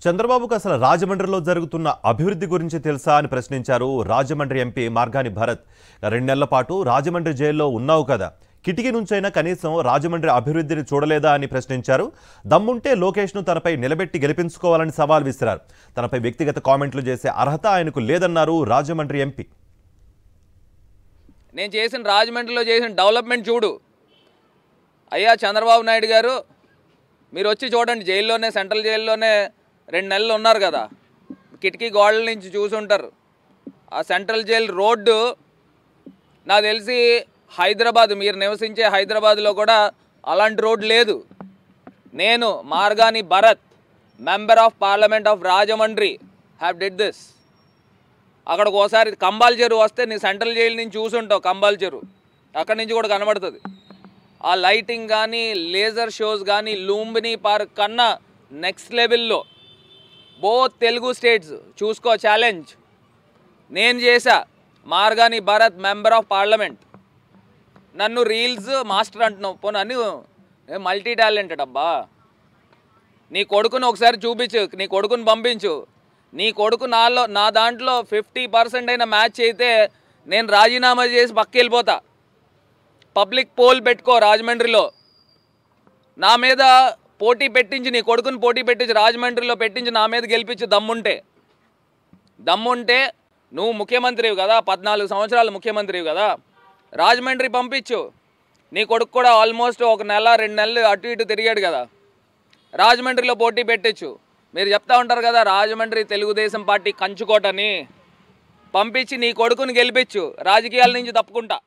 చంద్రబాబుకు అసలు రాజమండ్రిలో జరుగుతున్న అభివృద్ధి గురించి తెలుసా అని ప్రశ్నించారు రాజమండ్రి ఎంపీ మార్గాని భరత్. 2 నెలల పాటు రాజమండ్రి జైల్లో ఉన్నావు కదా, కిటికీ నుంచైనా కనీసం రాజమండ్రి అభివృద్ధిని చూడలేదా అని ప్రశ్నించారు. దమ్ముంటే లోకేష్ను తనపై నిలబెట్టి గెలిపించుకోవాలని సవాల్ విసిరారు. తనపై వ్యక్తిగత కామెంట్లు చేసే అర్హత ఆయనకు లేదన్నారు రాజమండ్రి ఎంపీ. నేను చేసిన రాజమండ్రిలో చేసిన డెవలప్మెంట్ చూడు అయ్యా చంద్రబాబు నాయుడు గారు, మీరు వచ్చి చూడండి. జైల్లోనే, సెంట్రల్ జైల్లోనే 2 నెలలు ఉన్నారు కదా, కిటికీ గోడల నుంచి చూసుంటారు. ఆ సెంట్రల్ జైల్ రోడ్డు నాకు తెలిసి హైదరాబాద్, మీరు నివసించే హైదరాబాద్లో కూడా అలాంటి రోడ్డు లేదు. నేను Margani Bharat, member of parliament of Rajahmundry, have did this. అక్కడికి ఒకసారి కంబాల్ చెరువు వస్తే నీ సెంట్రల్ జైలు నుంచి చూసుంటావు. కంబాల్ చెరువు అక్కడి నుంచి కూడా కనబడుతుంది. ఆ లైటింగ్ కానీ, లేజర్ షోస్ కానీ లూంబినీ పార్క్ కన్నా నెక్స్ట్ లెవెల్లో. బోత్ తెలుగు స్టేట్స్ చూసుకో ఛాలెంజ్. నేను చేశా. Margani Bharat, member of parliament. నన్ను రీల్స్ మాస్టర్ అంటున్నావు. పోను అని మల్టీ టాలెంటెడ్ అబ్బా. నీ కొడుకుని ఒకసారి చూపించు, నీ కొడుకుని పంపించు. నీ కొడుకు నా దాంట్లో 50% అయిన మ్యాచ్ అయితే నేను రాజీనామా చేసి పక్కకి వెళ్ళిపోతా. పబ్లిక్ పోల్ పెట్టుకో రాజమండ్రిలో. నా మీద పోటీ పెట్టించి, నీ కొడుకుని పోటీ పెట్టించి రాజమండ్రిలో పెట్టించి నా మీద గెలిపించి దమ్ముంటే నువ్వు ముఖ్యమంత్రివి కదా, 14 సంవత్సరాలు ముఖ్యమంత్రివి కదా, రాజమండ్రి పంపించు. నీ కొడుకు కూడా ఆల్మోస్ట్ 1 నెల 2 నెలలు అటు ఇటు తిరిగాడు కదా, రాజమండ్రిలో పోటీ పెట్టచ్చు. మీరు చెప్తా ఉంటారు కదా రాజమండ్రి తెలుగుదేశం పార్టీ కంచుకోటని. పంపించి నీ కొడుకుని గెలిపించు, రాజకీయాల నుంచి తప్పుకుంటా.